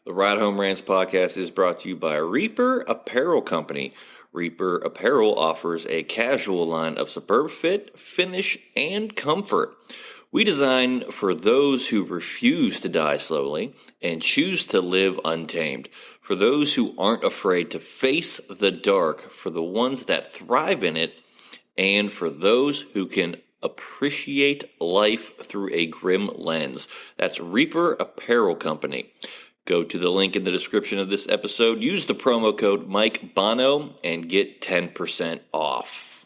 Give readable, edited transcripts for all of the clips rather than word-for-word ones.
The Ride Home Rants podcast is brought to you by Reaper Apparel Company. Reaper Apparel offers a casual line of superb fit, finish, and comfort. We design for those who refuse to die slowly and choose to live untamed. For those who aren't afraid to face the dark, for the ones that thrive in it, and for those who can appreciate life through a grim lens. That's Reaper Apparel Company. Go to the link in the description of this episode, use the promo code Mike Bono, and get 10% off.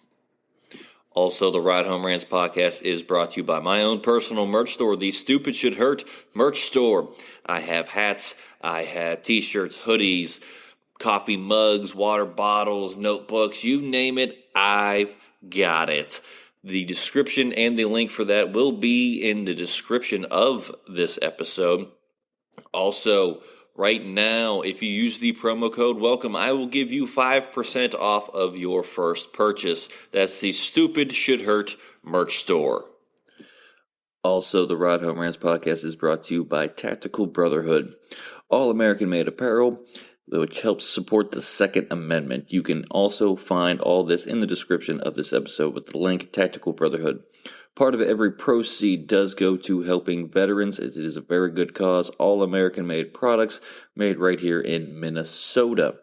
Also, the Ride Home Rants podcast is brought to you by my own personal merch store, the Stupid Should Hurt merch store. I have hats, I have t-shirts, hoodies, coffee mugs, water bottles, notebooks, you name it, I've got it. The description and the link for that will be in the description of this episode. Also, right now, if you use the promo code WELCOME, I will give you 5% off of your first purchase. That's the Stupid Should Hurt merch store. Also, the Ride Home Rants podcast is brought to you by Tactical Brotherhood, all American-made apparel, which helps support the Second Amendment. You can also find all this in the description of this episode with the link, Tactical Brotherhood. Part of every proceed does go to helping veterans, as it is a very good cause. All American-made products made right here in Minnesota.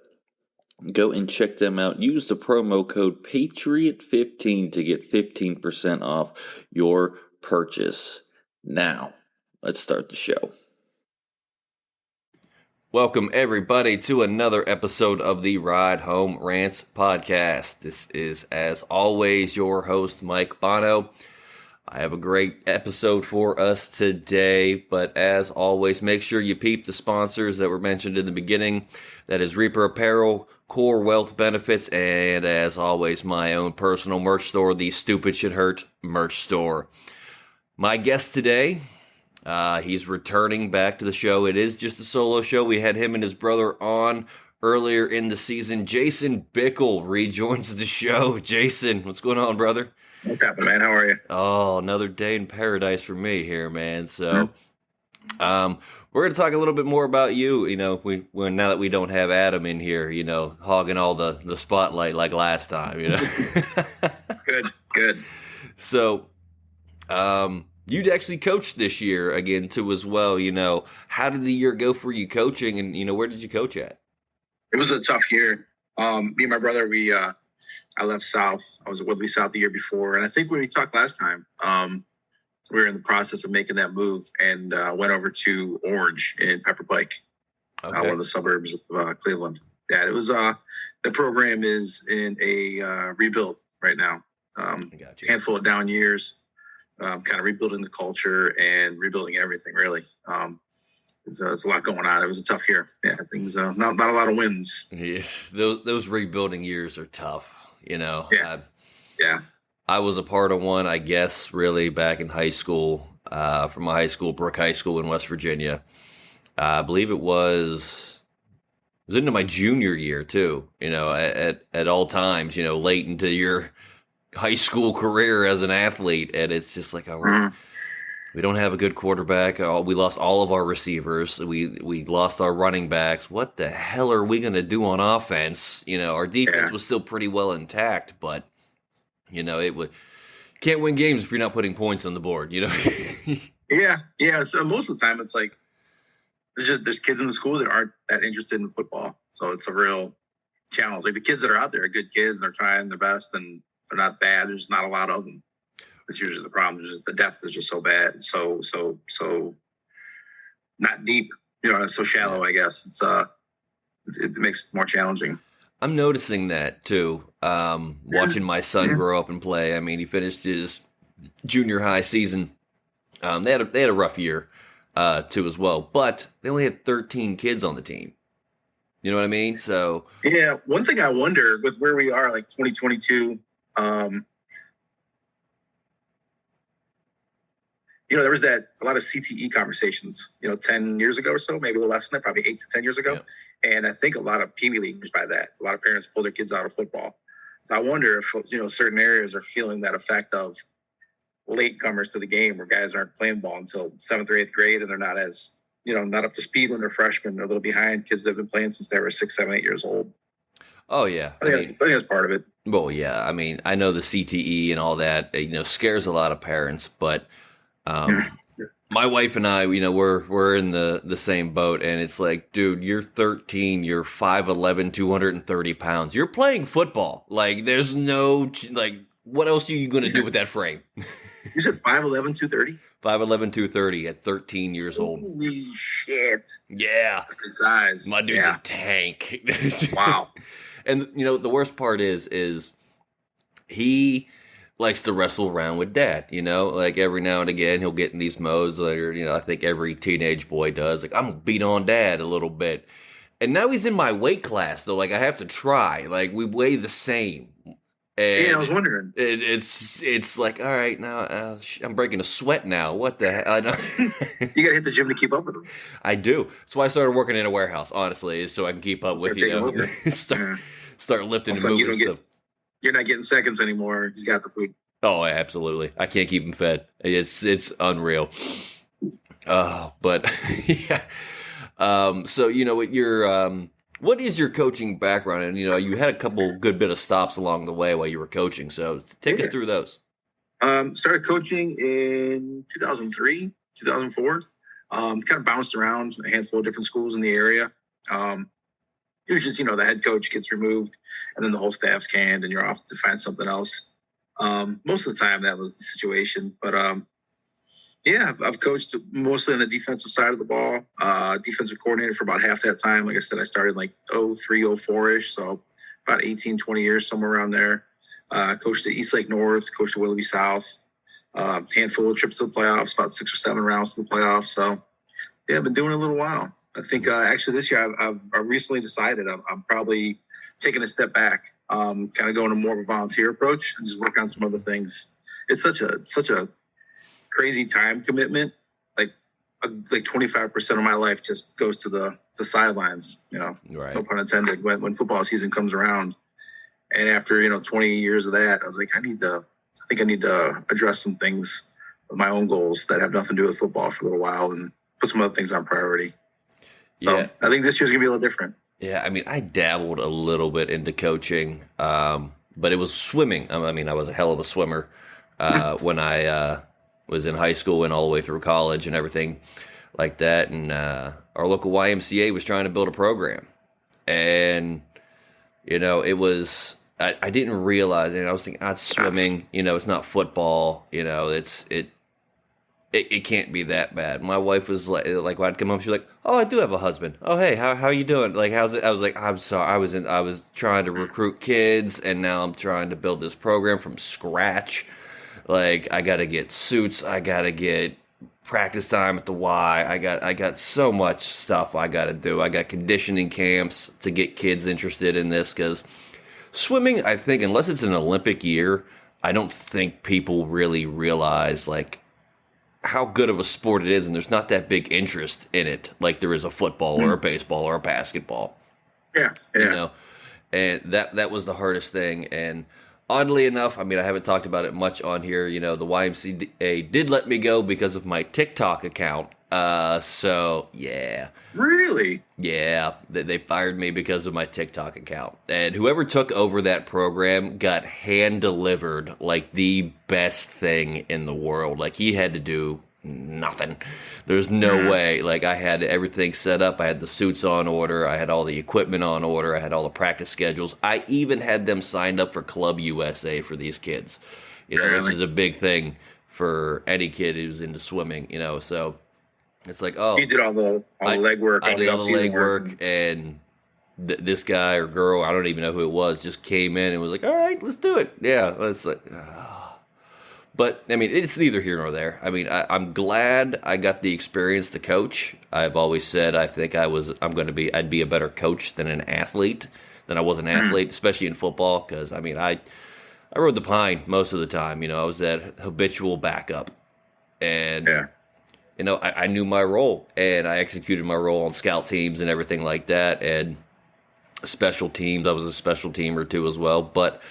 Go and check them out. Use the promo code PATRIOT15 to get 15% off your purchase. Now, let's start the show. Welcome, everybody, to another episode of the Ride Home Rants podcast. This is, as always, your host, Mike Bono. I have a great episode for us today, but as always, make sure you peep the sponsors that were mentioned in the beginning. That is Reaper Apparel, Core Wealth Benefits, and as always, my own personal merch store, the Stupid Should Hurt merch store. My guest today, he's returning back to the show. It is just a solo show. We had him and his brother on earlier in the season. Jason Bickel rejoins the show. Jason, what's going on, brother? What's happening, man? How are you? Oh, another day in paradise for me here, man. So, we're going to talk a little bit more about you. You know, now that we don't have Adam in here, you know, hogging all the spotlight like last time, you know. Good. So, you'd actually coached this year again too, as well. You know, how did the year go for you coaching, and you know, where did you coach at? It was a tough year. Me and my brother, I left South. I was at Woodley South the year before. And I think when we talked last time, we were in the process of making that move and went over to Orange in Pepper Pike, one of the suburbs of Cleveland. Yeah, it was the program is in a rebuild right now. Handful of down years, kind of rebuilding the culture and rebuilding everything, really. It's a lot going on. It was a tough year. Yeah, things not a lot of wins. Yeah, those rebuilding years are tough. You know, yeah. I was a part of one, I guess, really back in high school, from my high school, Brook High School in West Virginia. I believe it was into my junior year too. You know, at all times, you know, late into your high school career as an athlete, and it's just like, we don't have a good quarterback. We lost all of our receivers. We lost our running backs. What the hell are we going to do on offense? You know, our defense was still pretty well intact, but you know, can't win games if you're not putting points on the board. You know. Yeah. So most of the time, it's like there's kids in the school that aren't that interested in football. So it's a real challenge. Like the kids that are out there are good kids. They're trying their best, and they're not bad. There's not a lot of them. That's usually the problem. Just the depth is just so bad, so not deep. You know, it's so shallow. I guess it makes it more challenging. I'm noticing that too. Watching my son grow up and play. I mean, he finished his junior high season. They had a rough year too as well, but they only had 13 kids on the team. You know what I mean? So yeah, one thing I wonder with where we are, like 2022. You know, there was a lot of CTE conversations, you know, 10 years ago or so, maybe a little less than that, probably 8 to 10 years ago. Yeah. And I think a lot of Pee Wee leaguers by that. A lot of parents pull their kids out of football. So I wonder if, you know, certain areas are feeling that effect of latecomers to the game where guys aren't playing ball until 7th or 8th grade and they're not as not up to speed when they're freshmen. They're a little behind kids that have been playing since they were 6, 7, 8 years old. Oh yeah, I think that's part of it. Well, yeah, I mean, I know the CTE and all that, scares a lot of parents, but my wife and I, we're in the same boat, and it's like, dude, you're 13, you're 5'11", 230 pounds. You're playing football. Like, there's no, what else are you going to do with that frame? You said 5'11", 230? 5'11", 230 at 13 years old. Holy shit. Yeah. That's good size. My dude's a tank. Wow. And, the worst part is he likes to wrestle around with dad, like every now and again he'll get in these modes like, I think every teenage boy does, like, I'm gonna beat on dad a little bit. And now he's in my weight class though, like I have to try, like we weigh the same. And yeah, I was wondering. It's like, all right, now I'm breaking a sweat now. What the hell? I know. You gotta hit the gym to keep up with him. I do. That's why I started working in a warehouse, honestly, is so I can keep up with, start lifting and moving stuff. You're not getting seconds anymore. He's got the food. Oh, absolutely. I can't keep him fed. It's unreal. But yeah. So what is your coaching background? And you had a couple good bit of stops along the way while you were coaching. So take us through those. Started coaching in 2003, 2004. Kind of bounced around a handful of different schools in the area. Usually, the head coach gets removed and then the whole staff's canned and you're off to find something else. Most of the time that was the situation. But I've coached mostly on the defensive side of the ball. Defensive coordinator for about half that time. Like I said, I started like 03, 04-ish. So about 18, 20 years, somewhere around there. Coached at Eastlake North, coached at Willoughby South. Handful of trips to the playoffs, about 6 or 7 rounds to the playoffs. So yeah, I've been doing it a little while. I think actually this year I've recently decided I'm probably taking a step back, kind of going to more of a volunteer approach and just work on some other things. It's such a crazy time commitment. Like 25% of my life just goes to the sidelines. Right. No pun intended. When football season comes around, and after 20 years of that, I was like, I think I need to address some things of my own goals that have nothing to do with football for a little while and put some other things on priority. So yeah. I think this year's gonna be a little different. Yeah, I mean, I dabbled a little bit into coaching, but it was swimming. I mean, I was a hell of a swimmer when I was in high school and all the way through college and everything like that. And our local YMCA was trying to build a program, and it was I didn't realize it. I was thinking, swimming. It's not football. It can't be that bad. My wife was like when I'd come home, she's like, "Oh, I do have a husband. Oh, hey, how you doing? Like, how's it?" I was like, "I'm sorry. I was trying to recruit kids, and now I'm trying to build this program from scratch. Like, I got to get suits. I got to get practice time at the Y. I got so much stuff I got to do. I got conditioning camps to get kids interested in this because swimming, I think, unless it's an Olympic year, I don't think people really realize like how good of a sport it is, and there's not that big interest in it like there is a football or a baseball or a basketball. Yeah. And that was the hardest thing. And oddly enough, I mean, I haven't talked about it much on here. The YMCA did let me go because of my TikTok account. So yeah. Really? Yeah, they fired me because of my TikTok account. And whoever took over that program got hand-delivered like the best thing in the world. Like, he had to do nothing. There's no way. Like, I had everything set up. I had the suits on order. I had all the equipment on order. I had all the practice schedules. I even had them signed up for Club USA for these kids. This is a big thing for any kid who's into swimming, so... It's like, oh, so you did all the legwork. I did all the legwork, and this guy or girl, I don't even know who it was, just came in and was like, all right, let's do it. Yeah, it's like, but I mean, it's neither here nor there. I mean, I'm glad I got the experience to coach. I've always said I think I'd be a better coach than an athlete than I was an athlete, especially in football, because I mean, I rode the pine most of the time. I was that habitual backup, and. Yeah. I knew my role, and I executed my role on scout teams and everything like that, and special teams. I was a special teamer too as well. But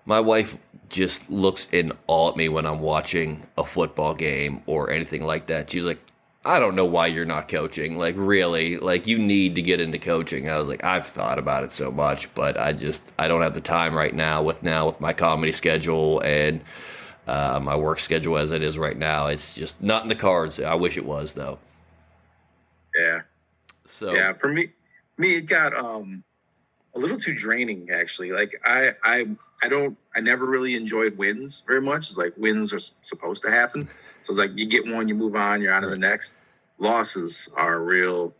my wife just looks in awe at me when I'm watching a football game or anything like that. She's like, I don't know why you're not coaching. Like, really, like, you need to get into coaching. I was like, I've thought about it so much, but I don't have the time right now with my comedy schedule and my work schedule as it is right now. It's just not in the cards. I wish it was, though. Yeah. So, Yeah. For me, it got a little too draining actually. Like I never really enjoyed wins very much. It's like wins are supposed to happen. So it's like you get one, you move on, you're on to the next. Losses are real.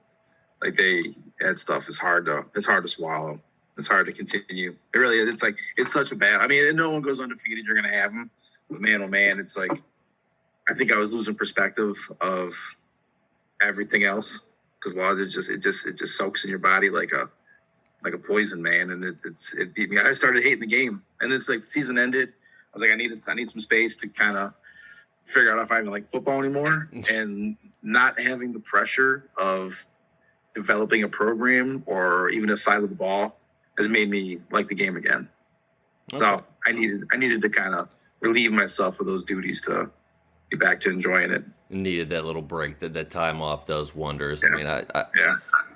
Like that stuff is hard to swallow. It's hard to continue. It really is. It's like it's such a bad. I mean, and no one goes undefeated. You're gonna have them, but man, oh man, it's like I think I was losing perspective of everything else because losses it just soaks in your body like a poison, man. And it beat me. I started hating the game, and it's like the season ended. I was like, I need some space to kind of figure out if I even like football anymore, and not having the pressure of developing a program or even a side of the ball has made me like the game again. Okay. So I needed to kind of relieve myself of those duties to get back to enjoying it. Needed that little break. That time off does wonders. Yeah. I mean, I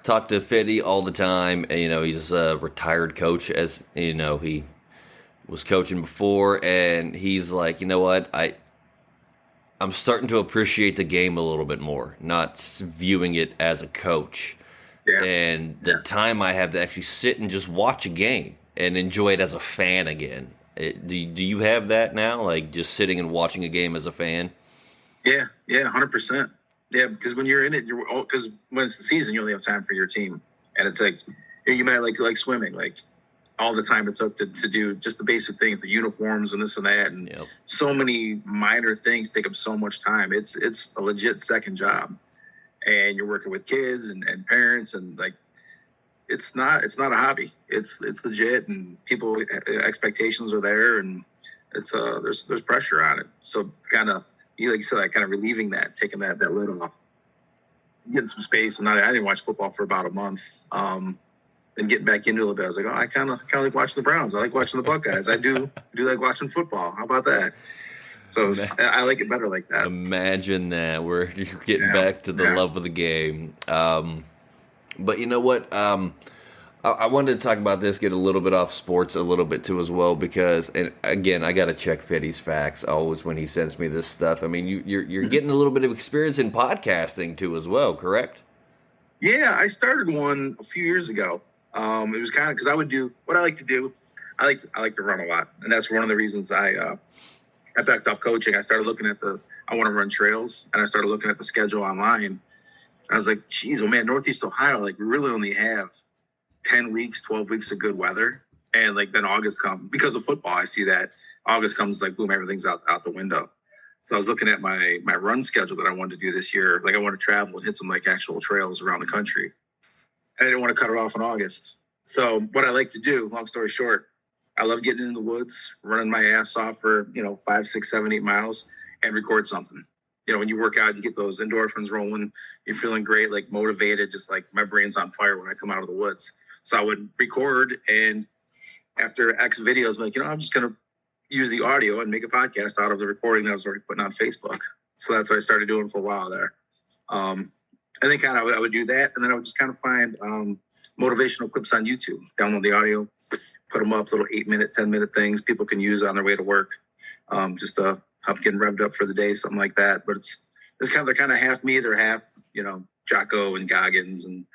talk to Fitty all the time. And, he's a retired coach, as he was coaching before, and he's like, you know what, I'm starting to appreciate the game a little bit more, not viewing it as a coach. Yeah. And the time I have to actually sit and just watch a game and enjoy it as a fan again. Do you have that now? Like just sitting and watching a game as a fan? Yeah, 100%. Yeah, because when you're in it, because when it's the season, you only have time for your team, and it's like you might like swimming, like all the time it took to do just the basic things, the uniforms and this and that, and so many minor things take up so much time. It's a legit second job, and you're working with kids and parents, and like it's not a hobby. It's legit, and people expectations are there, and it's there's pressure on it. So kind of. Like you said, like kind of relieving that, taking that lid off, getting some space. And I didn't watch football for about a month. And getting back into it a little bit, I was like, oh, I kind of like watching the Browns. I like watching the Buckeyes. I do like watching football. How about that? So I like it better like that. Imagine that, where you're getting back to the love of the game. But you know what? I wanted to talk about this, get a little bit off sports a little bit too as well, because, and again, I got to check Fetty's facts always when he sends me this stuff. I mean, you're getting a little bit of experience in podcasting too as well, correct? Yeah, I started one a few years ago. It was kind of because I would do what I like to do. I like to run a lot, and that's one of the reasons I backed off coaching. I started looking at I want to run trails, and I started looking at the schedule online. I was like, geez, oh man, Northeast Ohio, like we really only have 10 weeks, 12 weeks of good weather. And like then August comes because of football. I see that August comes like boom, everything's out the window. So I was looking at my run schedule that I wanted to do this year. Like I want to travel and hit some like actual trails around the country. And I didn't want to cut it off in August. So what I like to do, long story short, I love getting in the woods, running my ass off for, 5, 6, 7, 8 miles and record something. When you work out, you get those endorphins rolling. You're feeling great, like motivated, just like my brain's on fire when I come out of the woods. So I would record, and after X videos, I'm like, I'm just going to use the audio and make a podcast out of the recording that I was already putting on Facebook. So that's what I started doing for a while there. And then kind of I would do that, and then I would just kind of find motivational clips on YouTube, download the audio, put them up, little 8-minute, 10-minute things people can use on their way to work, just to help getting revved up for the day, something like that. But they're kind of half me, they're half, Jocko and Goggins and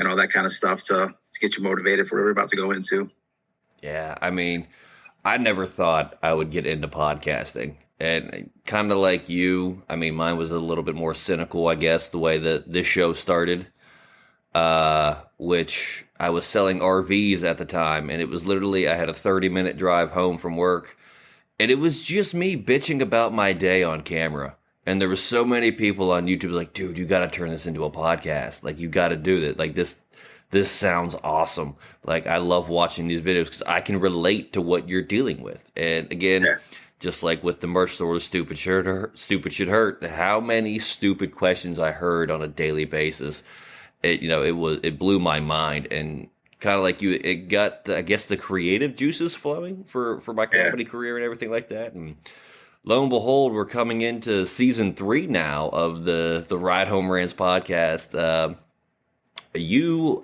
all that kind of stuff to get you motivated for what we're about to go into. Yeah, I mean, I never thought I would get into podcasting. And kind of like you, I mean, mine was a little bit more cynical, I guess, the way that this show started, which I was selling RVs at the time. And it was literally, I had a 30-minute drive home from work. And it was just me bitching about my day on camera. And there were so many people on YouTube like, dude, you got to turn this into a podcast. Like, you got to do that. Like, this sounds awesome. Like, I love watching these videos because I can relate to what you're dealing with. And again, just like with the merch store, stupid should hurt. How many stupid questions I heard on a daily basis. It blew my mind. And kind of like you, it got, I guess, the creative juices flowing for my comedy career and everything like that. And lo and behold, we're coming into season 3 now of the Ride Home Rants podcast. You,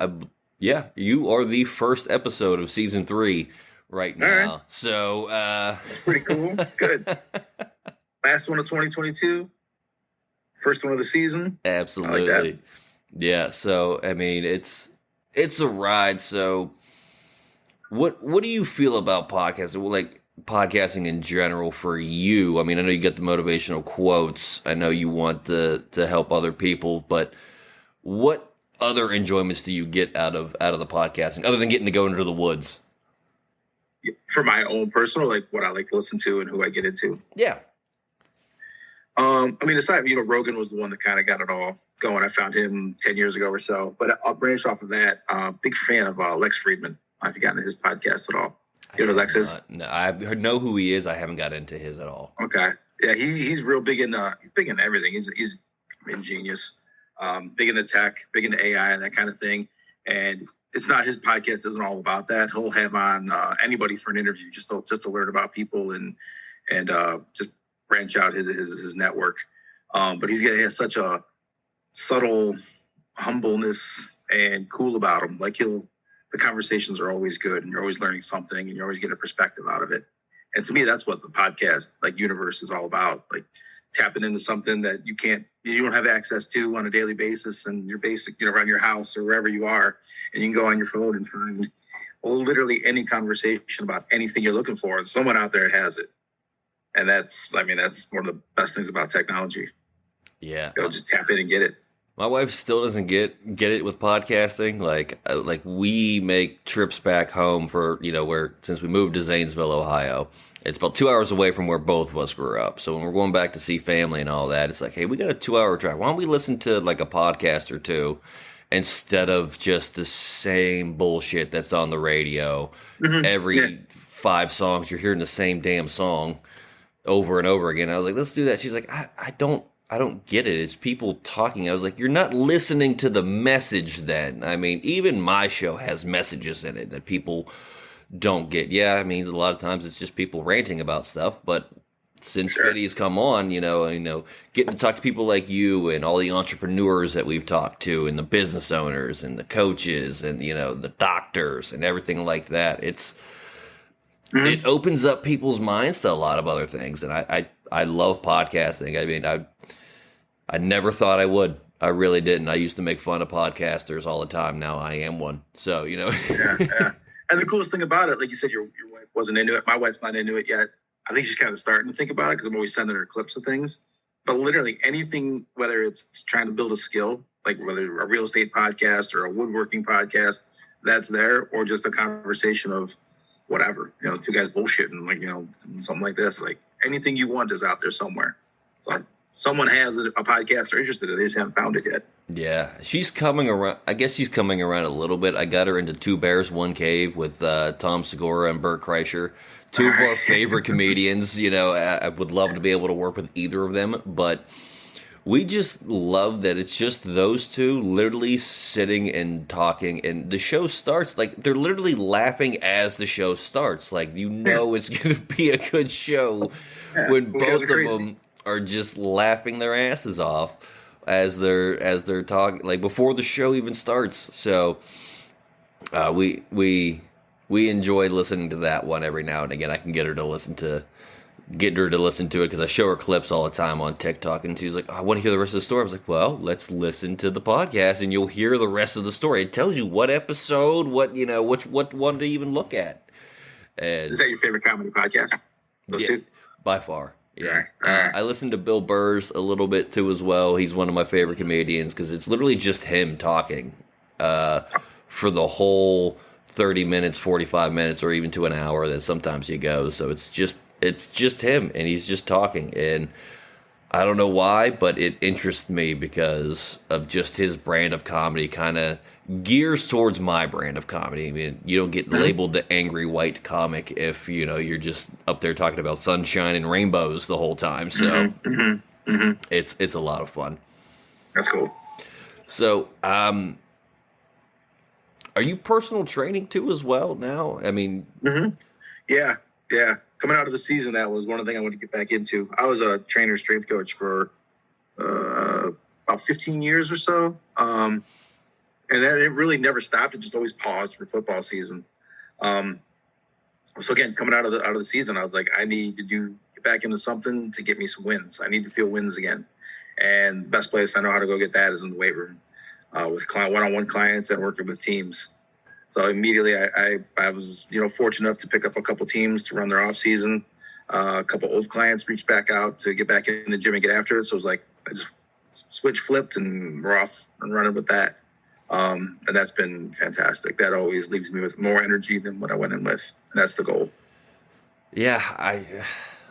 you are the first episode of season 3 right All right. now. So, Pretty cool. Good. Last one of 2022. First one of the season. Absolutely. I like that. Yeah. So, I mean, it's a ride. So, what do you feel about podcasting? Well, like podcasting in general for you? I mean, I know you get the motivational quotes. I know you want to help other people, but what other enjoyments do you get out of the podcasting other than getting to go into the woods? For my own personal, like what I like to listen to and who I get into. Yeah. I mean, aside, Rogan was the one that kind of got it all going. I found him 10 years ago or so. But I'll branch off of that. Big fan of Lex Friedman. I've gotten into his podcast at all. You know who Lex is? No, I know who he is. I haven't got into his at all. Okay. Yeah, he's real big in he's big in everything. He's ingenious. Big into tech, big into AI and that kind of thing. And it's not, his podcast isn't all about that. He'll have on anybody for an interview just to learn about people and just branch out his network. But he has such a subtle humbleness and cool about him. Like the conversations are always good and you're always learning something and you're always getting a perspective out of it. And to me, that's what the podcast universe is all about. Like tapping into something that you don't have access to on a daily basis, and you're basic, around your house or wherever you are, and you can go on your phone and find literally any conversation about anything you're looking for. Someone out there has it. And that's one of the best things about technology. Yeah. Just tap in and get it. My wife still doesn't get it with podcasting. Like we make trips back home for, since we moved to Zanesville, Ohio, it's about 2 hours away from where both of us grew up. So when we're going back to see family and all that, it's like, hey, we got a 2-hour drive. Why don't we listen to like a podcast or two instead of just the same bullshit that's on the radio? Mm-hmm. Every 5 songs, you're hearing the same damn song over and over again. I was like, let's do that. She's like, I don't get it. It's people talking. I was like, you're not listening to the message then. I mean, even my show has messages in it that people don't get. Yeah, I mean, a lot of times it's just people ranting about stuff, but since Fiddy's come on, getting to talk to people like you and all the entrepreneurs that we've talked to and the business owners and the coaches and, the doctors and everything like that, it opens up people's minds to a lot of other things. And I love podcasting. I mean, I never thought I would. I really didn't. I used to make fun of podcasters all the time. Now I am one. So, Yeah. And the coolest thing about it, like you said, your wife wasn't into it. My wife's not into it yet. I think she's kind of starting to think about it because I'm always sending her clips of things. But literally anything, whether it's trying to build a skill, like whether a real estate podcast or a woodworking podcast, that's there, or just a conversation of whatever, two guys bullshitting, something like this. Like anything you want is out there somewhere. So someone has a podcast they're interested in. They just haven't found it yet. Yeah, she's coming around. I guess she's coming around a little bit. I got her into Two Bears, One Cave with Tom Segura and Bert Kreischer, two of our favorite comedians. I would love to be able to work with either of them, but we just love that it's just those two literally sitting and talking, and the show starts like they're literally laughing as the show starts. Like it's going to be a good show when both of them are just laughing their asses off as they're talking, like before the show even starts. So we enjoy listening to that one every now and again. I can get her to listen to it because I show her clips all the time on TikTok, and she's like, I want to hear the rest of the story. I was like, well, let's listen to the podcast and you'll hear the rest of the story. It tells you what episode, what one to even look at. And is that your favorite comedy podcast? Those two? By far. Yeah, I listen to Bill Burr's a little bit too as well. He's one of my favorite comedians because it's literally just him talking for the whole 30 minutes, 45 minutes, or even to an hour that sometimes he goes. So it's just him, and he's just talking. And I don't know why, but it interests me because of just his brand of comedy kind of gears towards my brand of comedy. I mean, you don't get labeled the angry white comic if, you're just up there talking about sunshine and rainbows the whole time. So it's a lot of fun. That's cool. So, are you personal training too as well now? I mean, Yeah. coming out of the season, that was one of the things I wanted to get back into. I was a trainer, strength coach for about 15 years or so. And then it really never stopped. It just always paused for football season. So again, coming out of the season, I was like, I need to get back into something to get me some wins. I need to feel wins again. And the best place I know how to go get that is in the weight room with one-on-one clients and working with teams. So immediately I was, fortunate enough to pick up a couple teams to run their off season. A couple old clients reached back out to get back in the gym and get after it. So it was like, I just flipped and we're off and running with that. And that's been fantastic. That always leaves me with more energy than what I went in with. And that's the goal. Yeah,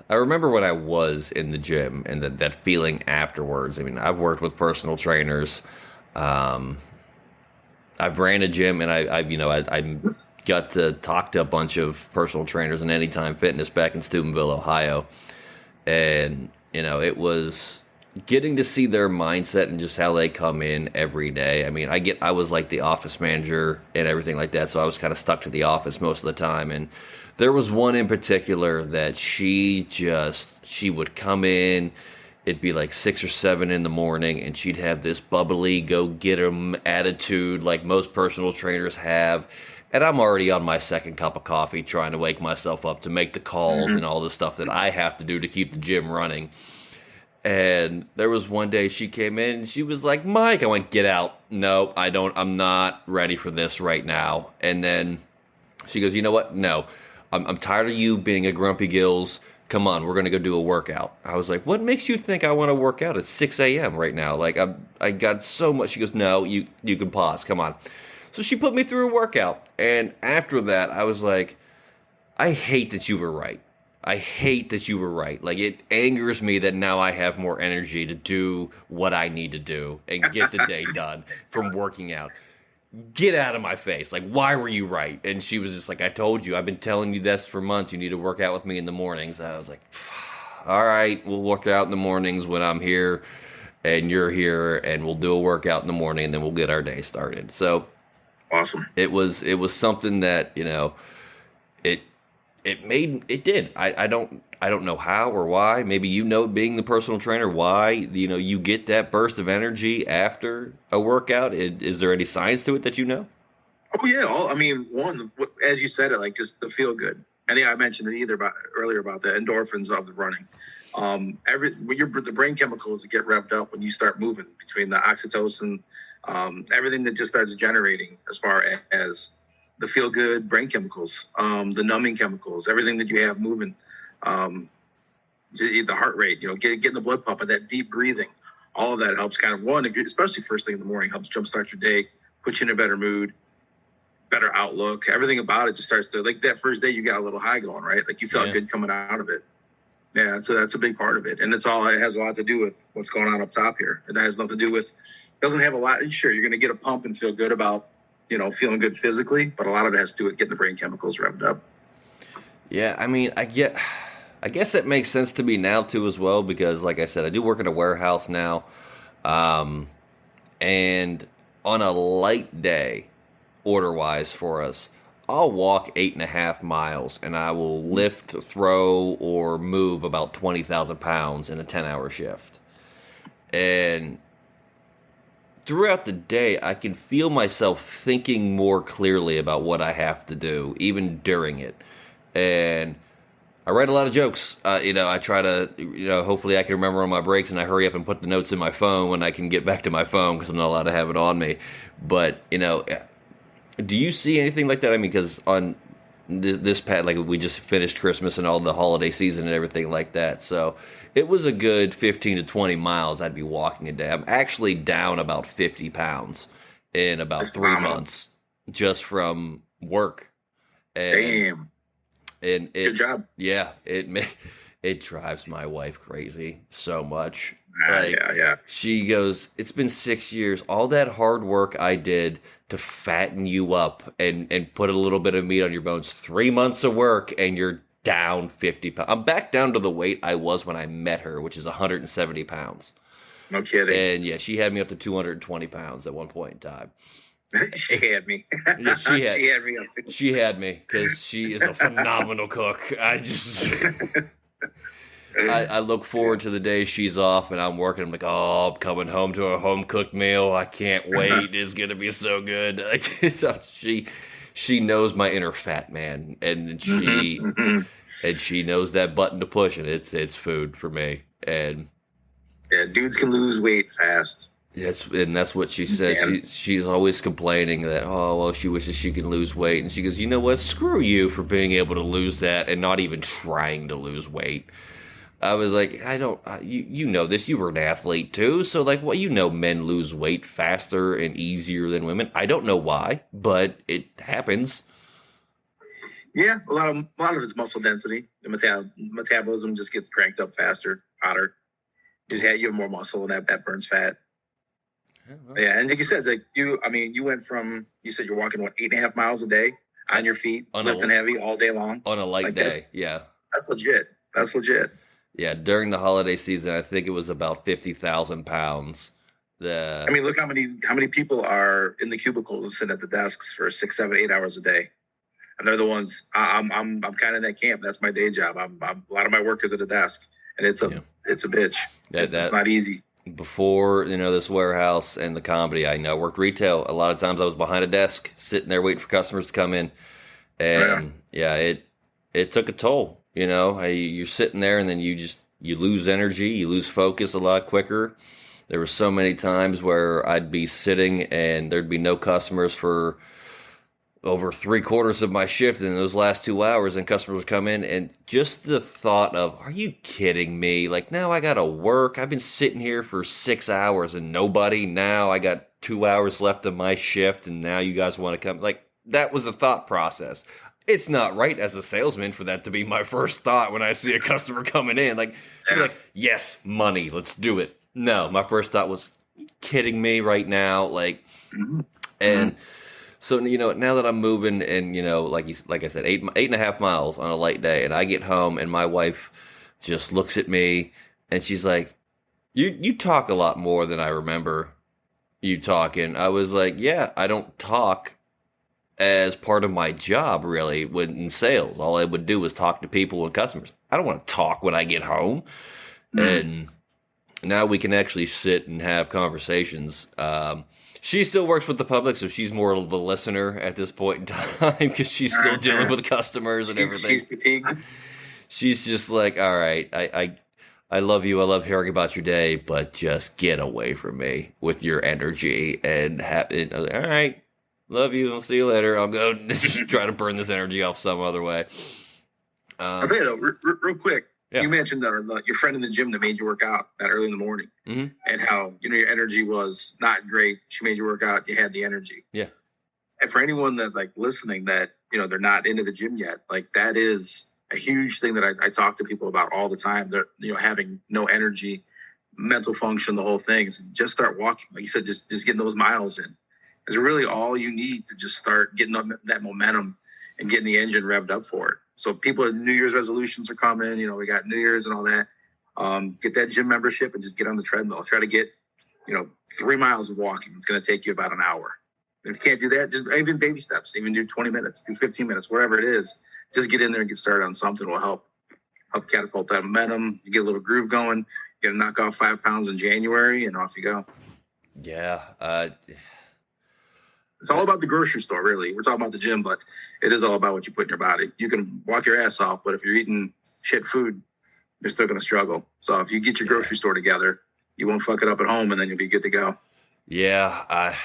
I remember when I was in the gym and that feeling afterwards. I mean, I've worked with personal trainers. I've ran a gym, and I got to talk to a bunch of personal trainers in Anytime Fitness back in Steubenville, Ohio, and it was getting to see their mindset and just how they come in every day. I mean, I was like the office manager and everything like that, so I was kind of stuck to the office most of the time. And there was one in particular that she would come in. It'd be like 6 or 7 in the morning, and she'd have this bubbly, go-get-'em attitude like most personal trainers have. And I'm already on my second cup of coffee trying to wake myself up to make the calls and all the stuff that I have to do to keep the gym running. And there was one day she came in and she was like, Mike, I went, get out. No, I'm not ready for this right now. And then she goes, you know what? No, I'm tired of you being a grumpy gills. Come on, we're going to go do a workout. I was like, what makes you think I want to work out at 6 a.m. right now? Like, I got so much. She goes, no, you can pause. Come on. So she put me through a workout. And after that, I was like, I hate that you were right. I hate that you were right. Like, it angers me that now I have more energy to do what I need to do and get the day done from working out. Get out of my face. Like, why were you right? And she was just like, I told you, I've been telling you this for months. You need to work out with me in the mornings. I was like, all right, we'll work out in the mornings when I'm here and you're here, and we'll do a workout in the morning, and then we'll get our day started. So awesome. It was something that, it did. I don't know how or why. Maybe being the personal trainer, why you get that burst of energy after a workout. Is there any science to it that you know? Oh yeah, one, as you said it, like just the feel good. And yeah, I mentioned it earlier about the endorphins of the running. The brain chemicals that get revved up when you start moving, between the oxytocin, everything that just starts generating as far as the feel good brain chemicals, the numbing chemicals, everything that you have moving, the heart rate, getting the blood pumping, that deep breathing, all of that helps kind of especially first thing in the morning, helps jumpstart your day, put you in a better mood, better outlook. Everything about it just starts to, like, that first day you got a little high going, right? Like you felt good coming out of it. Yeah, so that's a big part of it. And it has a lot to do with what's going on up top here. It has nothing to do with, doesn't have a lot. Sure, you're going to get a pump and feel good about, feeling good physically, but a lot of it has to do with getting the brain chemicals revved up. Yeah, I mean, I guess that makes sense to me now too as well, because like I said, I do work in a warehouse now. And on a light day, order-wise for us, I'll walk 8.5 miles, and I will lift, throw, or move about 20,000 pounds in a 10-hour shift. And throughout the day, I can feel myself thinking more clearly about what I have to do, even during it. And I write a lot of jokes. I try to, hopefully I can remember on my breaks, and I hurry up and put the notes in my phone when I can get back to my phone, because I'm not allowed to have it on me. But, do you see anything like that? I mean, because on this past, like, we just finished Christmas and all the holiday season and everything like that. So it was a good 15 to 20 miles I'd be walking a day. I'm actually down about 50 pounds in about 3 months just from work. Damn. And good job. Yeah, it drives my wife crazy so much. Yeah. She goes, it's been 6 years. All that hard work I did to fatten you up and put a little bit of meat on your bones. 3 months of work, and you're down 50 pounds. I'm back down to the weight I was when I met her, which is 170 pounds. No kidding. And yeah, she had me up to 220 pounds at one point in time. She had me. Yeah, she had me up too. She had me because she is a phenomenal cook. I look forward to the day she's off and I'm working. I'm like, oh, I'm coming home to a home cooked meal. I can't wait. It's gonna be so good. She knows my inner fat man, and she knows that button to push, and it's food for me. And yeah, dudes can lose weight fast. That's what she says. She's always complaining that, oh, well, she wishes she could lose weight. And she goes, you know what? Screw you for being able to lose that and not even trying to lose weight. I was like, I don't, you know this. You were an athlete too. So, like, well, you know men lose weight faster and easier than women. I don't know why, but it happens. Yeah, a lot of it's muscle density. The metabolism just gets cranked up faster, hotter. You have more muscle, and that burns fat. Yeah, and like you said, you went from, you said you're walking, 8.5 miles a day on your feet, lifting heavy all day long? On a light day, yeah. That's legit. Yeah, during the holiday season, I think it was about 50,000 pounds. Look how many people are in the cubicles and sit at the desks for 6, 7, 8 hours a day. And they're the ones, I'm kind of in that camp. That's my day job. A lot of my work is at a desk, and it's a bitch. It's not easy. Before, this warehouse and the comedy, I worked retail. A lot of times I was behind a desk, sitting there waiting for customers to come in. And it took a toll. You're sitting there and then you lose energy, you lose focus a lot quicker. There were so many times where I'd be sitting and there'd be no customers for over 3/4 of my shift in those last 2 hours, and customers would come in, and just the thought of, are you kidding me? Like, now I gotta work. I've been sitting here for 6 hours and nobody. Now I got 2 hours left of my shift, and now you guys want to come. Like, that was the thought process. It's not right as a salesman for that to be my first thought when I see a customer coming in. Like, she'd be like, yes, money, let's do it. No, my first thought was, kidding me right now? Like, and so, now that I'm moving and, like I said, 8.5 miles on a light day, and I get home and my wife just looks at me and she's like, you talk a lot more than I remember you talking. I was like, yeah, I don't talk as part of my job, really, in sales. All I would do was talk to people and customers. I don't want to talk when I get home. And now we can actually sit and have conversations. She still works with the public, so she's more of a listener at this point in time because she's still dealing with customers and everything. She's fatigued. She's just like, all right, I love you. I love hearing about your day, but just get away from me with your energy. And all right, love you. I'll see you later. I'll go try to burn this energy off some other way. I'll tell you though, real quick. Yeah. You mentioned your friend in the gym that made you work out that early in the morning, and how your energy was not great. She made you work out. You had the energy. Yeah. And for anyone that listening that they're not into the gym yet, that is a huge thing that I talk to people about all the time. They're having no energy, mental function, the whole thing. So just start walking, like you said, just getting those miles in is really all you need to just start getting that momentum and getting the engine revved up for it. So people, New Year's resolutions are coming. We got New Year's and all that. Get that gym membership and just get on the treadmill. Try to get, 3 miles of walking. It's going to take you about an hour. And if you can't do that, just even baby steps. Even do 20 minutes, do 15 minutes, whatever it is. Just get in there and get started on something. Will help catapult that momentum. You get a little groove going. You got to knock off 5 pounds in January, and off you go. Yeah. It's all about the grocery store, really. We're talking about the gym, but it is all about what you put in your body. You can walk your ass off, but if you're eating shit food, you're still going to struggle. So if you get your grocery store together, you won't fuck it up at home, and then you'll be good to go. Yeah.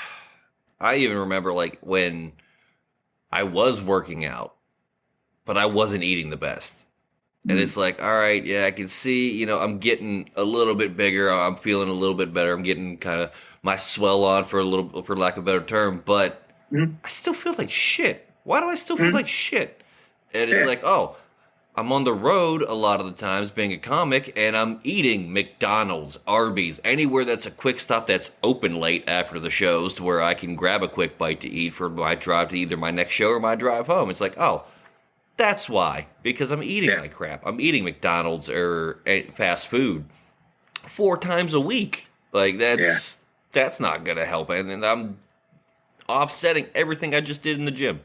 I even remember when I was working out, but I wasn't eating the best. And it's like, all right, yeah, I can see, I'm getting a little bit bigger. I'm feeling a little bit better. I'm getting kind of my swell on for lack of a better term, but I still feel like shit. Why do I still feel like shit? And it's like, oh, I'm on the road a lot of the times being a comic, and I'm eating McDonald's, Arby's, anywhere that's a quick stop that's open late after the shows to where I can grab a quick bite to eat for my drive to either my next show or my drive home. It's like, oh, that's why, because I'm eating my crap. I'm eating McDonald's or fast food 4 times a week. Like, that's not going to help. And offsetting everything I just did in the gym.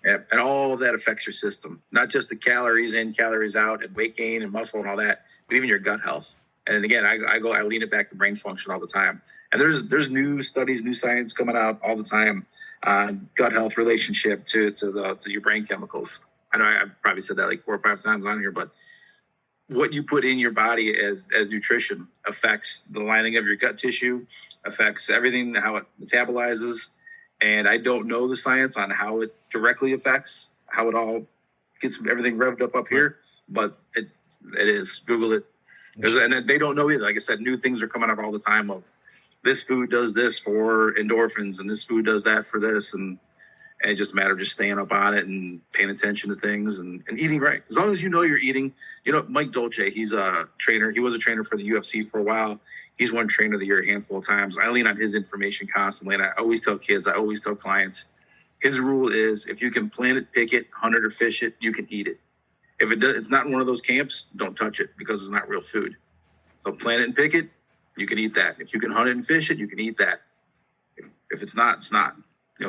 Yeah, and all of that affects your system, not just the calories in, calories out, and weight gain and muscle and all that, but even your gut health. And again, I lean it back to brain function all the time. And there's new studies, new science coming out all the time on gut health relationship to your brain chemicals. I know I've probably said that like 4 or 5 times on here, but what you put in your body as nutrition affects the lining of your gut tissue, affects everything, how it metabolizes. And I don't know the science on how it directly affects, how it all gets everything revved up here, but it is. Google it. And they don't know either. Like I said, new things are coming up all the time of this food does this for endorphins and this food does that for this. And it's just a matter of just staying up on it and paying attention to things and eating right. As long as you know you're eating, Mike Dolce, he's a trainer. He was a trainer for the UFC for a while. He's won trainer of the year a handful of times. I lean on his information constantly. And I always tell kids, I always tell clients, his rule is if you can plant it, pick it, hunt it, or fish it, you can eat it. If it's not in one of those camps, don't touch it because it's not real food. So plant it and pick it, you can eat that. If you can hunt it and fish it, you can eat that. If it's not, it's not.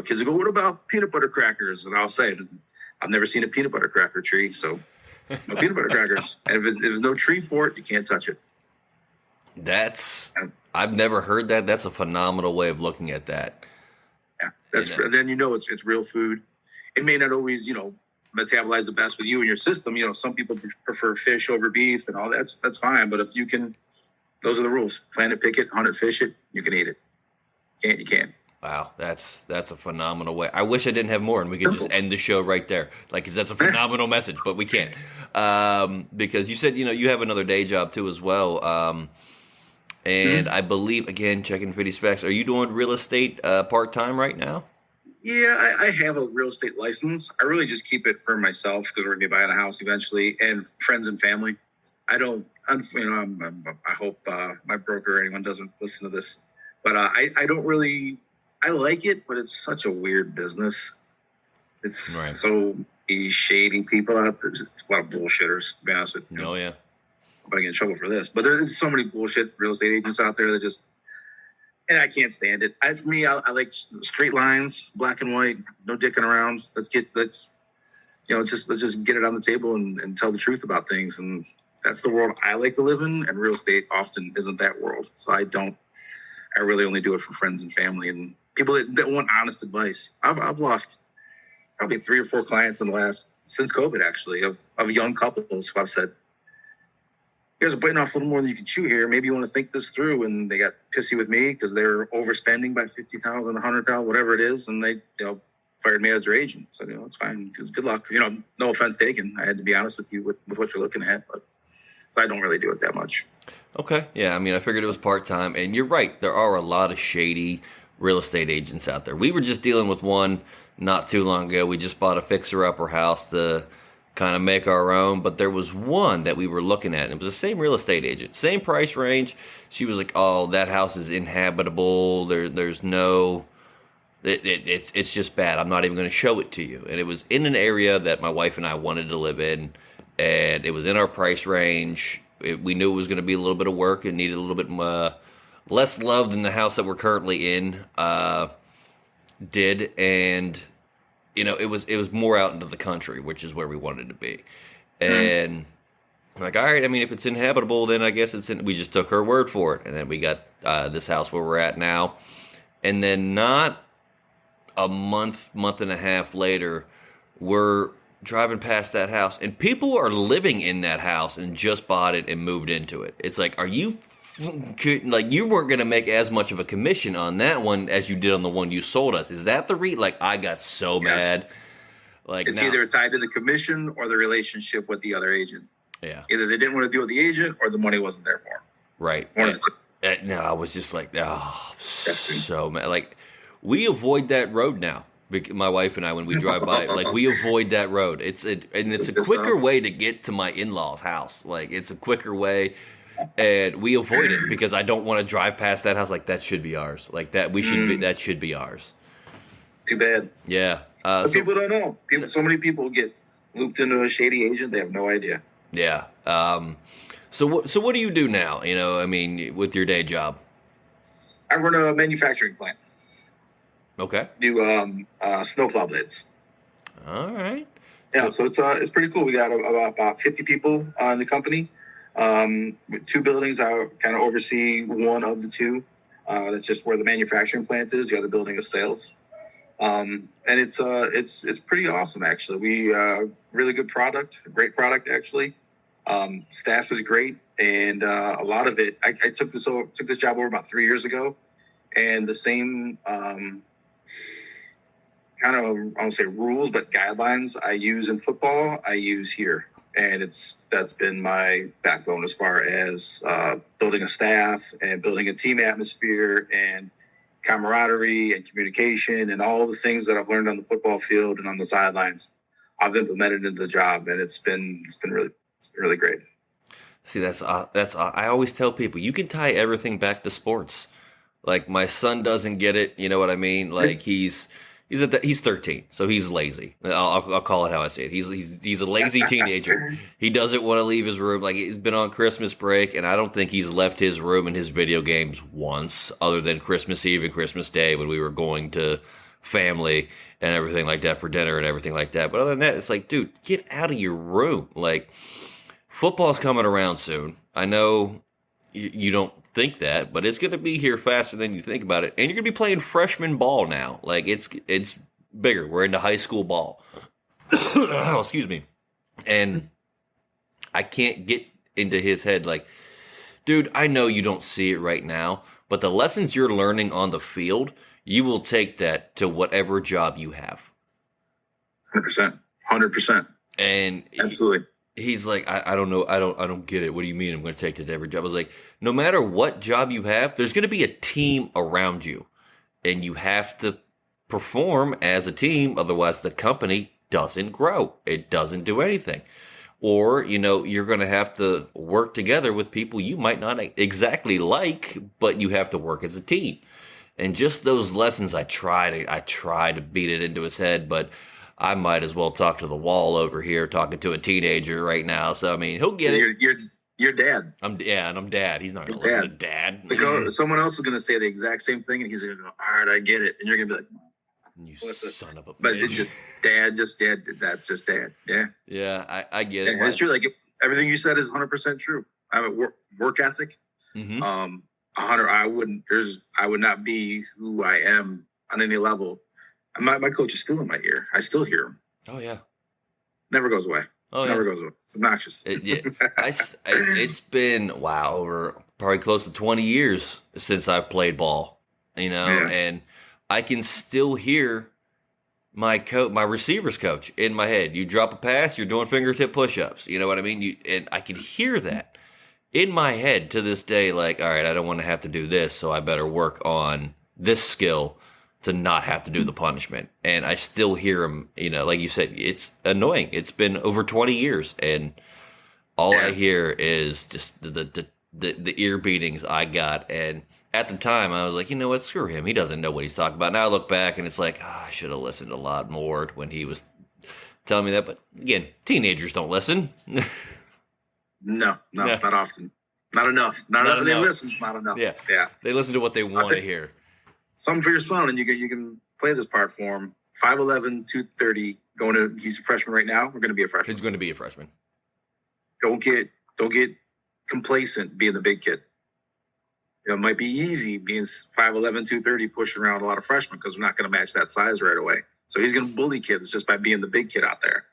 Kids will go, what about peanut butter crackers? And I'll say, I've never seen a peanut butter cracker tree, so no peanut butter crackers. And if there's no tree for it, you can't touch it. I've never heard that. That's a phenomenal way of looking at that. Yeah, and then it's real food. It may not always, metabolize the best with you and your system. Some people prefer fish over beef and all that. That's fine. But if you can, those are the rules. Plant it, pick it, hunt it, fish it, you can eat it. You can't. Wow, that's a phenomenal way. I wish I didn't have more, and we could just end the show right there. Cause that's a phenomenal message, but we can't. Because you said you have another day job too as well. And I believe, again, checking Fiddy's facts, are you doing real estate part-time right now? Yeah, I have a real estate license. I really just keep it for myself because we're going to be buying a house eventually, and friends and family. I hope my broker or anyone doesn't listen to this, but I don't really. I like it, but it's such a weird business. It's so shady people out there. It's a lot of bullshitters, to be honest with you. Oh, yeah. I'm going to get in trouble for this. But there's so many bullshit real estate agents out there that just, and I can't stand it. For me, I like straight lines, black and white, no dicking around. Let's just get it on the table and tell the truth about things. And that's the world I like to live in. And real estate often isn't that world. So I really only do it for friends and family and people that want honest advice. I've lost probably 3 or 4 clients since COVID, actually, of young couples who I've said, you guys are biting off a little more than you can chew here. Maybe you want to think this through. And they got pissy with me because they're overspending by $50,000, $100,000, whatever it is. And they, fired me as their agent. So, it's fine. Good luck. No offense taken. I had to be honest with you with what you're looking at. But so I don't really do it that much. Okay. Yeah. I mean, I figured it was part-time. And you're right. There are a lot of shady real estate agents out there. We were just dealing with one not too long ago. We just bought a fixer-upper house to kind of make our own, but there was one that we were looking at, and it was the same real estate agent, same price range. She was like, "Oh, that house is inhabitable. There's no, it's just bad. I'm not even going to show it to you." And it was in an area that my wife and I wanted to live in, and it was in our price range. We knew it was going to be a little bit of work and needed a little bit less love than the house that we're currently in did, and it was more out into the country, which is where we wanted to be. And I'm like, all right, I mean, if it's inhabitable, then I guess we just took her word for it. And then we got this house where we're at now. And then not a month and a half later, we're driving past that house, and people are living in that house and just bought it and moved into it. It's like, are you you weren't going to make as much of a commission on that one as you did on the one you sold us? Is that the I got so mad. It's either tied to the commission or the relationship with the other agent. Yeah. Either they didn't want to deal with the agent or the money wasn't there for them. Right. No, I was just like, so mad. We avoid that road now. My wife and I, when we drive by, we avoid that road. It's a quicker way to get to my in-laws' house. It's a quicker way. And we avoid it because I don't want to drive past that house. That should be ours. That should be ours. Too bad. Yeah. But people don't know. So many people get looped into a shady agent. They have no idea. Yeah. So what do you do now? With your day job? I run a manufacturing plant. Okay. New snowplow blades. All right. Yeah, so it's pretty cool. We got about 50 people in the company. With 2 buildings, I kind of oversee one of the 2. That's just where the manufacturing plant is. The other building is sales. And it's pretty awesome actually. We really good product, great product actually. Staff is great, and a lot of it. I took this job over about 3 years ago, and the same kind of, I don't say rules, but guidelines I use in football, I use here. And that's been my backbone as far as building a staff and building a team atmosphere and camaraderie and communication and all the things that I've learned on the football field and on the sidelines. I've implemented into the job, and it's been really great. See, that's I always tell people you can tie everything back to sports. Like my son doesn't get it, you know what I mean? Like he's 13, so he's lazy. I'll call it how I say it. He's a lazy teenager. He doesn't want to leave his room. Like he's been on Christmas break, and I don't think he's left his room and his video games once, other than Christmas Eve and Christmas Day when we were going to family and everything like that for dinner and everything like that. But other than that, it's like, dude, get out of your room. Like football's coming around soon. I know you don't think that, but it's going to be here faster than you think about it. And you're going to be playing freshman ball now. Like it's bigger. We're into high school ball. Oh, excuse me. And I can't get into his head like, dude, I know you don't see it right now, but the lessons you're learning on the field, you will take that to whatever job you have. 100%. And absolutely. He's like, I don't know. I don't get it. What do you mean I'm going to take it to every job? I was like, no matter what job you have, there's going to be a team around you, and you have to perform as a team. Otherwise, the company doesn't grow. It doesn't do anything. Or, you're going to have to work together with people you might not exactly like, but you have to work as a team. And just those lessons, I try to beat it into his head, but I might as well talk to the wall over here, talking to a teenager right now. So I mean, he'll get it. You're dad. I'm dad. He's not going to listen to dad. Someone else is going to say the exact same thing, and he's going to go, "All right, I get it," and you're going to be like, "You son of a." But it's just dad. That's just dad. Yeah. Yeah, I get it. It's true. Like everything you said is 100% true. I have a work ethic. Mm-hmm. 100. I would not be who I am on any level. My coach is still in my ear. I still hear him. Oh yeah, never goes away. Never goes away. It's obnoxious. It's been over probably close to 20 years since I've played ball. And I can still hear my receivers coach in my head. You drop a pass, you're doing fingertip push-ups. You know what I mean? And I can hear that in my head to this day. Like, all right, I don't want to have to do this, so I better work on this skill to not have to do the punishment. And I still hear him, like you said, it's annoying. It's been over 20 years, and all I hear is just the ear beatings I got. And at the time, I was like, you know what, screw him. He doesn't know what he's talking about. Now I look back, and it's like, I should have listened a lot more when he was telling me that. But again, teenagers don't listen. No, not often. Not enough. Not enough. They listen, not enough. Yeah. They listen to what they want to hear. Something for your son, and you can play this part for him. 5'11", 230. He's a freshman right now. We're going to be a freshman. He's going to be a freshman. Don't get complacent being the big kid. It might be easy being 5'11", 230, pushing around a lot of freshmen because we're not going to match that size right away. So he's going to bully kids just by being the big kid out there.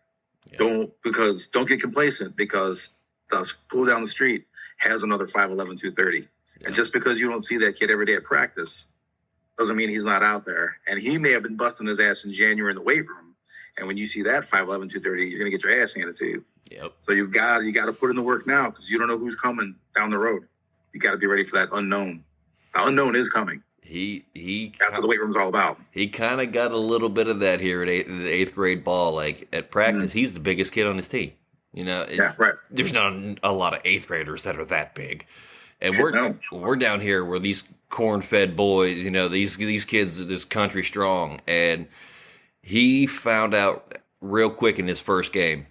Yeah. Don't get complacent because the school down the street has another 5'11", 230. Yeah. And just because you don't see that kid every day at practice doesn't mean he's not out there. And he may have been busting his ass in January in the weight room. And when you see that 5'11", 230, you're going to get your ass handed to you. Yep. So you got to put in the work now because you don't know who's coming down the road. You got to be ready for that unknown. The unknown is coming. That's what the weight room's all about. He kind of got a little bit of that here at the eighth grade ball. Like at practice, mm-hmm. He's the biggest kid on his team. Right. There's not a lot of eighth graders that are that big. And we're down here where these corn-fed boys, these kids are this country strong. And he found out real quick in his first game.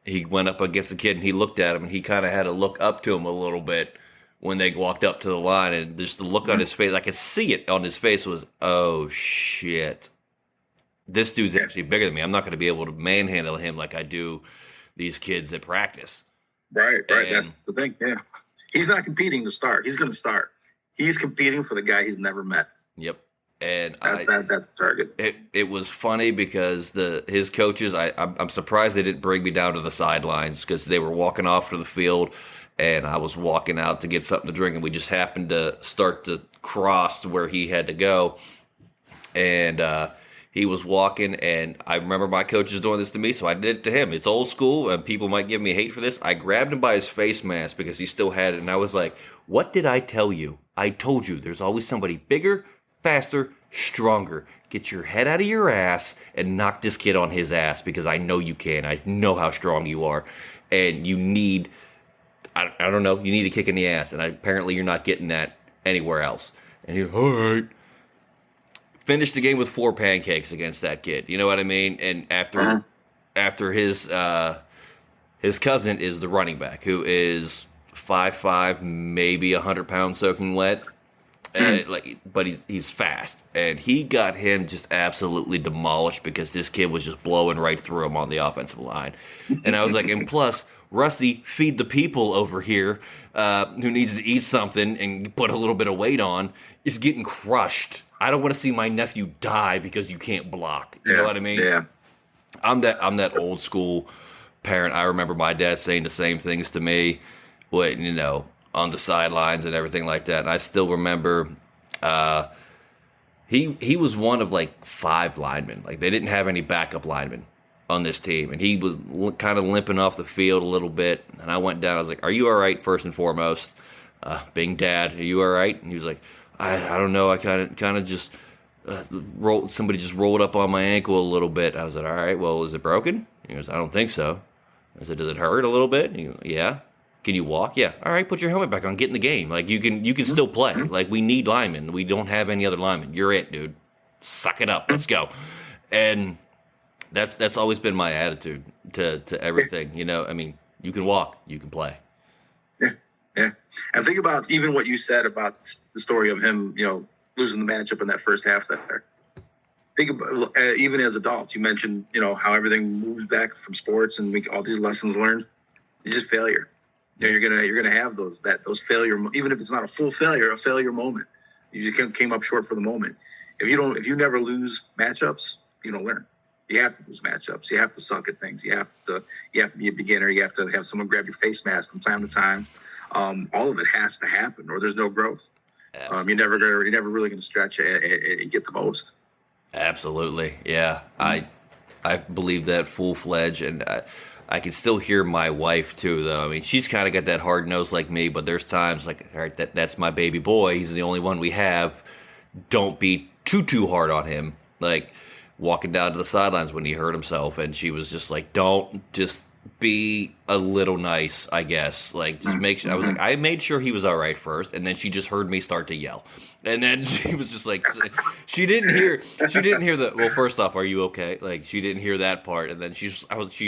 He went up against the kid and he looked at him and he kind of had to look up to him a little bit when they walked up to the line, and just the look on his face, I could see it on his face was, oh shit, this dude's actually bigger than me. I'm not going to be able to manhandle him like I do these kids at practice. Right. That's the thing. Yeah, he's not competing to start. He's going to start. He's competing for the guy he's never met. Yep. And that's the target. It was funny because his coaches, I'm surprised they didn't bring me down to the sidelines because they were walking off to the field, and I was walking out to get something to drink, and we just happened to start to cross to where he had to go, and he was walking, and I remember my coaches doing this to me, so I did it to him. It's old school, and people might give me hate for this. I grabbed him by his face mask because he still had it, and I was like, "What did I tell you? I told you there's always somebody bigger, faster, stronger. Get your head out of your ass and knock this kid on his ass because I know you can. I know how strong you are. And you need, I don't know, you need a kick in the ass. And apparently you're not getting that anywhere else." And he's all right. Finished the game with 4 pancakes against that kid. You know what I mean? And after his cousin is the running back, who is 5'5", maybe 100 pounds soaking wet. But he's fast, and he got him just absolutely demolished because this kid was just blowing right through him on the offensive line. And I was like, and plus, Rusty, feed the people over here who needs to eat something and put a little bit of weight on, is getting crushed. I don't want to see my nephew die because you can't block. You know what I mean? Yeah. I'm that old school parent. I remember my dad saying the same things to me, but on the sidelines and everything like that. And I still remember he was one of like 5 linemen. Like, they didn't have any backup linemen on this team. And he was kind of limping off the field a little bit. And I went down. I was like, "Are you all right, first and foremost? Being dad, are you all right?" And he was like, I don't know. I kind of just somebody just rolled up on my ankle a little bit. I was like, "All right, well, is it broken?" He goes, "I don't think so." I said, "Does it hurt a little bit?" And he goes, "Yeah." "Can you walk?" "Yeah." "All right, put your helmet back on. Get in the game. Like, you can still play. Like, we need linemen. We don't have any other linemen. You're it, dude. Suck it up. Let's go." And that's always been my attitude to everything. I mean, you can walk, you can play. Yeah. And think about even what you said about the story of him, losing the matchup in that first half there. Think about even as adults, you mentioned, how everything moves back from sports and all these lessons learned. It's just failure. You're gonna have those failure, even if it's not a full failure, a failure moment. You just came up short for the moment. If you never lose matchups, you don't learn. You have to lose matchups. You have to suck at things. You have to be a beginner. You have to have someone grab your face mask from time to time. All of it has to happen, or there's no growth. You're never really going to stretch and get the most. Absolutely, yeah. I believe that full-fledged, and I can still hear my wife too, though. I mean, she's kind of got that hard nose like me, but there's times like, all right, that's my baby boy. He's the only one we have. Don't be too hard on him. Like, walking down to the sidelines when he hurt himself, and she was just like, "Don't, just be a little nice, I guess. Like, just make sure." I was like, I made sure he was all right first, and then she just heard me start to yell, and then she was just like, she didn't hear the, "Well, first off, are you okay?" Like, she didn't hear that part, and then she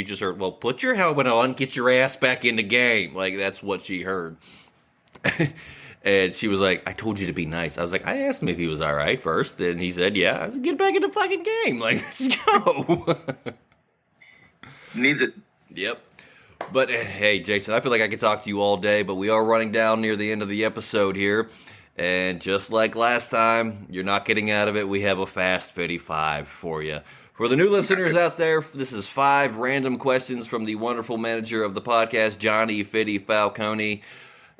just heard, "Well, put your helmet on, get your ass back in the game." Like, that's what she heard. And she was like, "I told you to be nice." I was like, I asked him if he was all right first, and he said, "Yeah." I said, "Get back in the fucking game. Like, let's go." Needs it. Yep. But hey, Jason, I feel like I could talk to you all day, but we are running down near the end of the episode here. And just like last time, you're not getting out of it. We have a fast 55 for you. For the new listeners out there, this is 5 random questions from the wonderful manager of the podcast, Johnny Fitty Falcone.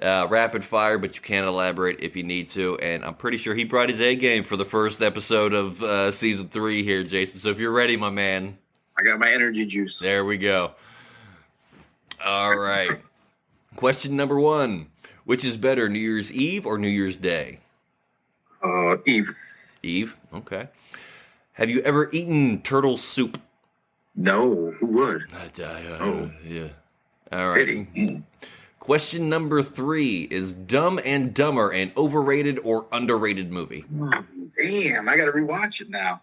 Rapid fire, but you can elaborate if you need to. And I'm pretty sure he brought his A game for the first episode of season 3 here, Jason. So if you're ready, my man. I got my energy juice. There we go. All right. Question number 1. Which is better, New Year's Eve or New Year's Day? Eve. Eve? Okay. Have you ever eaten turtle soup? No. Who would? Yeah. All right. Question number 3. Is Dumb and Dumber an overrated or underrated movie? Damn, I got to rewatch it now.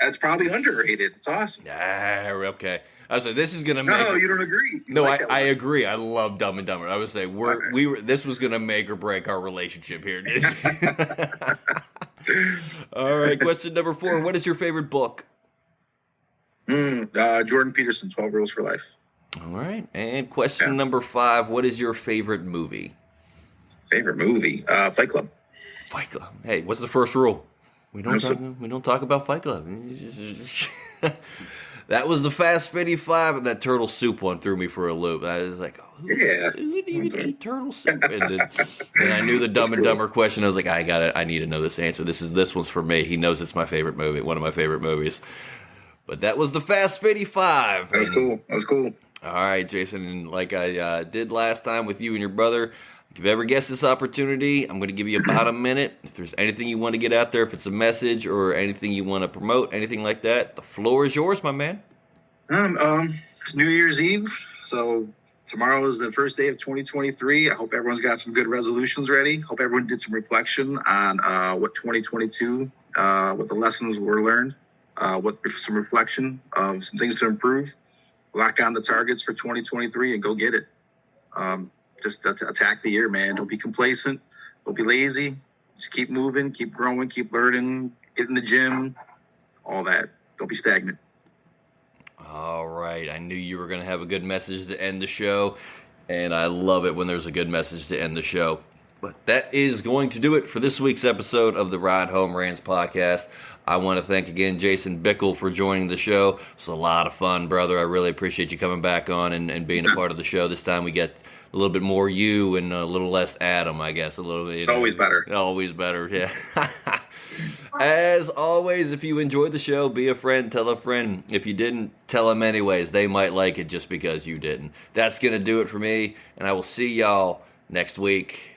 That's probably underrated. It's awesome. Okay. I was like, this is gonna make. No, you don't agree. You No, like I agree. I love Dumb and Dumber. I would say this was gonna make or break our relationship here. All right, question number 4. What is your favorite book? Jordan Peterson, 12 Rules for Life. All right, and question number 5. What is your favorite movie? Favorite movie? Fight Club. Fight Club. Hey, what's the first rule? We don't talk about Fight Club. That was the Fast 55, and that turtle soup one threw me for a loop. I was like, who would even eat turtle soup? And then I knew the Dumb and Dumber question. I was like, I got it. I need to know this answer. This one's for me. He knows it's my favorite movie, one of my favorite movies. But that was the Fast 55. That was cool. All right, Jason, and like I did last time with you and your brother, if you've ever guessed this opportunity, I'm going to give you about a minute. If there's anything you want to get out there, if it's a message or anything you want to promote, anything like that, the floor is yours, my man. It's New Year's Eve, so tomorrow is the first day of 2023. I hope everyone's got some good resolutions ready. Hope everyone did some reflection on what 2022, what the lessons were learned, some reflection of some things to improve. Lock on the targets for 2023 and go get it. Just attack the year, man. Don't be complacent. Don't be lazy. Just keep moving, keep growing, keep learning, get in the gym, all that. Don't be stagnant. All right. I knew you were going to have a good message to end the show, and I love it when there's a good message to end the show. But that is going to do it for this week's episode of the Ride Home Rants podcast. I want to thank again Jason Bickel for joining the show. It's a lot of fun, brother. I really appreciate you coming back on and being a part of the show. This time we get a little bit more you and a little less Adam, I guess. A little bit. It's always better. Always better, yeah. As always, if you enjoyed the show, be a friend, tell a friend. If you didn't, tell them anyways. They might like it just because you didn't. That's going to do it for me, and I will see y'all next week.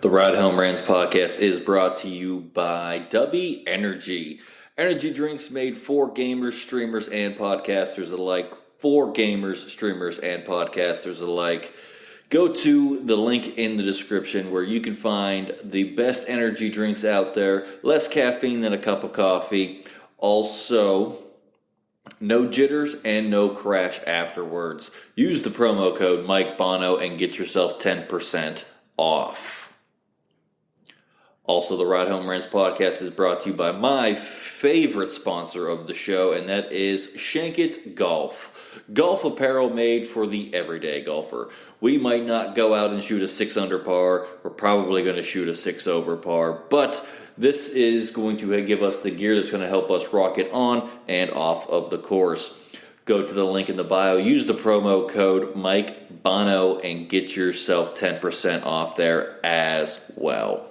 The Ride Home Rants podcast is brought to you by Dubby Energy. Energy drinks made for gamers, streamers, and podcasters alike. For gamers, streamers, and podcasters alike. Go to the link in the description where you can find the best energy drinks out there. Less caffeine than a cup of coffee. Also, no jitters and no crash afterwards. Use the promo code Mike Bono and get yourself 10% off. Also, the Ride Home Rants podcast is brought to you by my favorite sponsor of the show, and that is Shank It Golf. Golf apparel made for the everyday golfer. We might not go out and shoot a 6 under par. We're probably going to shoot a 6 over par, but this is going to give us the gear that's going to help us rock it on and off of the course. Go to the link in the bio, use the promo code Mike Bono, and get yourself 10% off there as well.